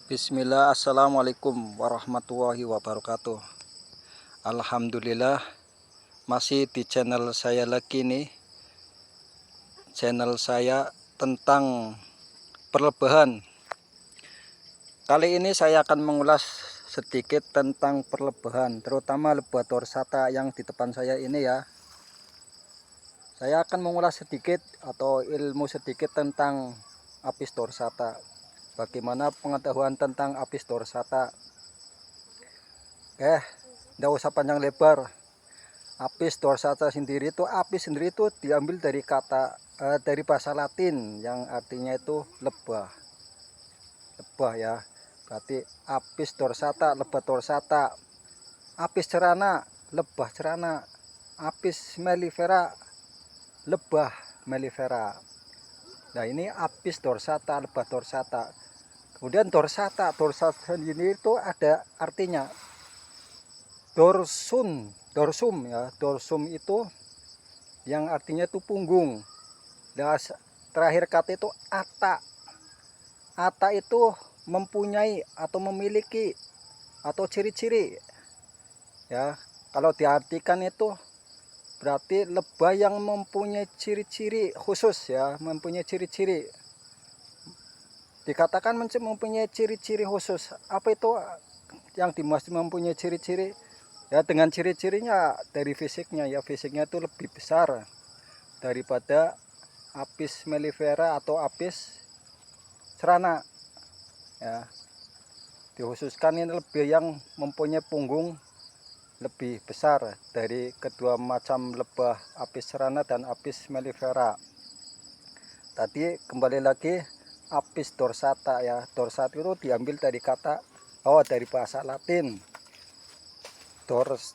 Bismillah, assalamualaikum warahmatullahi wabarakatuh. Alhamdulillah, masih di channel saya lagi nih. Channel saya tentang perlebahan. Kali ini saya akan mengulas sedikit tentang perlebahan, terutama lebah dorsata yang di depan saya ini ya. Saya akan mengulas sedikit atau ilmu sedikit tentang Apis dorsata. Bagaimana pengetahuan tentang Apis dorsata? Nggak usah panjang lebar. Apis dorsata sendiri itu, apis sendiri itu diambil dari kata dari bahasa Latin yang artinya itu lebah. Lebah ya. Berarti Apis dorsata, lebah dorsata. Apis cerana, lebah cerana. Apis mellifera, lebah mellifera. Nah, ini Apis dorsata, lebah dorsata. Kemudian dorsata ini itu ada artinya dorsum ya. Dorsum itu yang artinya itu punggung. Nah, terakhir kata itu ata. Ata itu mempunyai atau memiliki atau ciri-ciri ya. Kalau diartikan itu berarti lebah yang mempunyai ciri-ciri khusus ya, mempunyai ciri-ciri. Dikatakan mempunyai ciri-ciri khusus. Apa itu yang dimaksud mempunyai ciri-ciri? Ya, dengan ciri-cirinya dari fisiknya ya, fisiknya itu lebih besar daripada Apis mellifera atau Apis cerana ya. Dikhususkan ini lebih yang mempunyai punggung lebih besar dari kedua macam lebah Apis cerana dan Apis mellifera. Tadi kembali lagi Apis dorsata ya. Dorsata itu diambil dari kata dari bahasa Latin.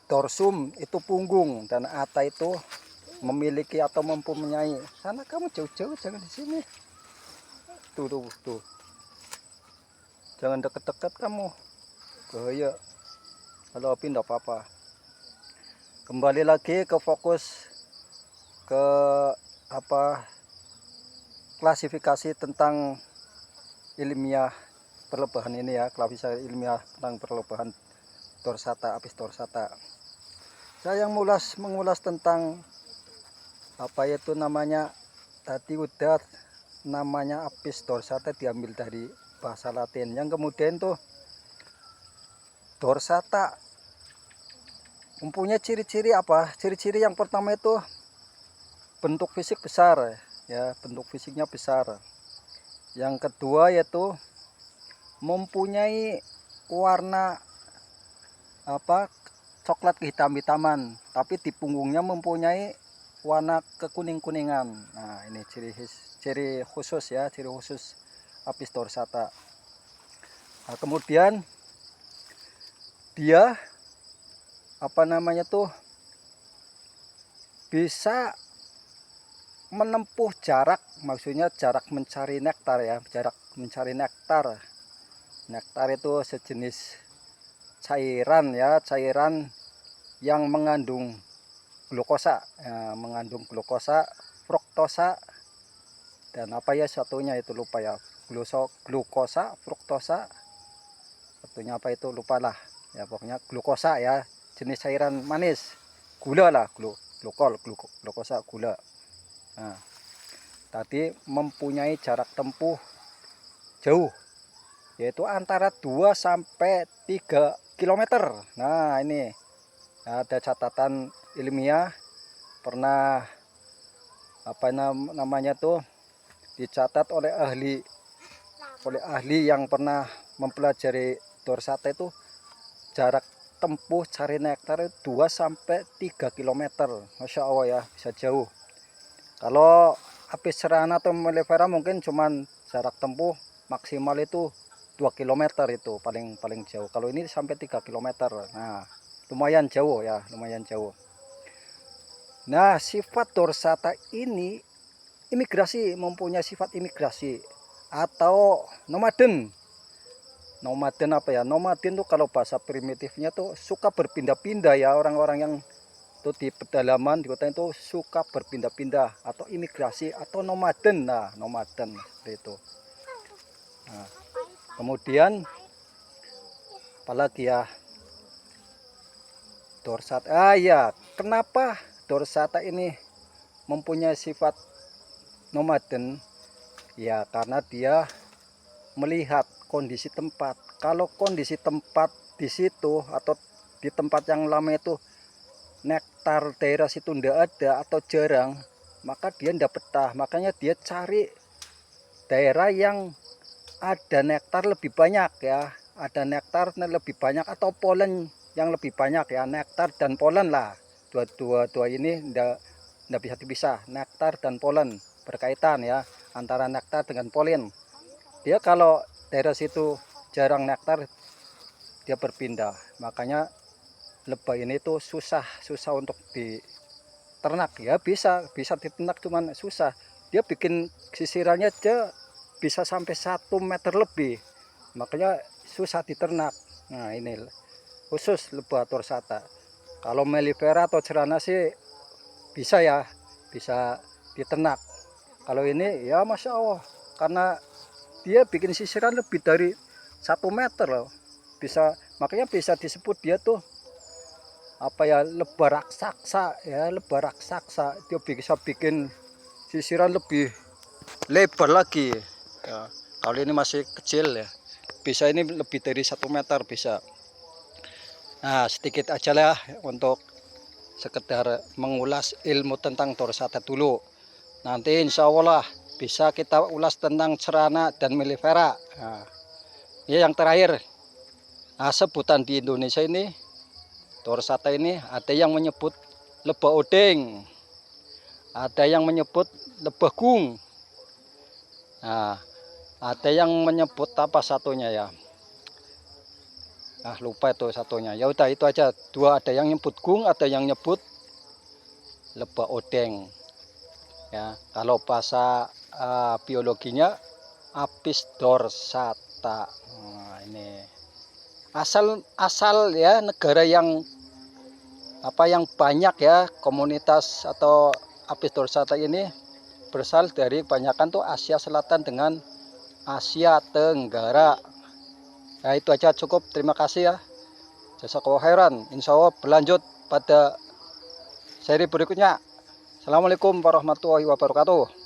Dorsum itu punggung dan ata itu memiliki atau mempunyai. Sana kamu jauh-jauh, jangan di sini. Tuh. Jangan deket-deket kamu. Bahaya. Kalau api enggak apa-apa. Kembali lagi ke fokus ke klasifikasi tentang ilmiah perlebahan ini ya, klasifikasi ilmiah tentang perlebahan dorsata, Apis dorsata. Saya mengulas tentang apa itu namanya, tadi udah namanya Apis dorsata diambil dari bahasa Latin. Yang kemudian tuh dorsata mempunyai ciri-ciri apa? Ciri-ciri yang pertama itu bentuk fisik besar ya, bentuk fisiknya besar. Yang kedua yaitu mempunyai warna coklat kehitam-hitaman, tapi di punggungnya mempunyai warna kekuning-kuningan. Nah, ini ciri khusus ya, ciri khusus Apis dorsata. Nah, kemudian dia bisa menempuh jarak, maksudnya jarak mencari nektar ya, jarak mencari nektar. Nektar itu sejenis cairan ya, cairan yang mengandung glukosa ya, mengandung glukosa, fruktosa, dan apa ya satunya itu lupa ya, glukosa, fruktosa, satunya apa itu lupa lah ya, pokoknya glukosa ya, jenis cairan manis, gula lah, glukosa, gula. Nah, tadi mempunyai jarak tempuh jauh, yaitu antara 2 sampai 3 km. Nah, ini ada catatan ilmiah, pernah dicatat oleh ahli yang pernah mempelajari dorsata itu, jarak tempuh cari nektar 2 sampai 3 km. Masya Allah ya, bisa jauh. Kalau Apis cerana atau mellifera mungkin cuman jarak tempuh maksimal itu 2 km, itu paling jauh. Kalau ini sampai 3 km. Nah, lumayan jauh ya, lumayan jauh. Nah, sifat dorsata ini mempunyai sifat imigrasi atau nomaden. Nomaden tuh kalau bahasa primitifnya tuh suka berpindah-pindah ya, orang-orang yang itu di pedalaman di kota itu suka berpindah-pindah atau imigrasi atau nomaden. Nah, nomaden seperti itu. Nah, kemudian Apalagi ya dorsata. Ya, kenapa dorsata ini mempunyai sifat nomaden? Ya, karena dia melihat kondisi tempat. Kalau kondisi tempat di situ atau di tempat yang lama itu nektar daerah situ ndak ada atau jarang, maka dia ndak betah. Makanya dia cari daerah yang ada nektar lebih banyak ya, ada nektar lebih banyak atau polen yang lebih banyak ya. Nektar dan polen lah, dua ini ndak bisa dipisah. Nektar dan polen berkaitan ya, antara nektar dengan polen. Dia kalau daerah situ jarang nektar, dia berpindah. Makanya lebah ini tuh susah untuk diternak ya. Bisa diternak, cuman susah. Dia bikin sisirannya aja bisa sampai 1 meter lebih, makanya susah diternak. Nah, ini khusus lebah dorsata. Kalau mellifera atau cerana sih bisa ya, bisa diternak. Kalau ini ya masya Allah, karena dia bikin sisiran lebih dari 1 meter loh. Bisa, makanya bisa disebut dia tuh apa ya, lebah raksasa ya, lebah raksasa. Dia bisa bikin sisiran lebih lebar lagi ya. Kalau ini masih kecil ya, bisa ini lebih dari 1 meter bisa. Nah, sedikit aja lah untuk sekedar mengulas ilmu tentang dorsata dulu. Nanti insya Allah bisa kita ulas tentang cerana dan mellifera. Nah, ya yang terakhir, nah, sebutan di Indonesia ini dorsata ini ada yang menyebut lebah odeng, ada yang menyebut lebah gung. Nah, ada yang menyebut apa satunya ya? Ah, lupa itu satunya. Ya udah itu aja. Dua, ada yang nyebut gung, ada yang nyebut lebah odeng. Ya, kalau bahasa biologinya Apis dorsata. Nah, ini asal ya, negara yang yang banyak ya komunitas atau Apis dorsata ini berasal dari kebanyakan tuh Asia Selatan dengan Asia Tenggara. Nah, itu aja cukup. Terima kasih ya. Jazakallahu khairan. Insya Allah berlanjut pada seri berikutnya. Assalamualaikum warahmatullahi wabarakatuh.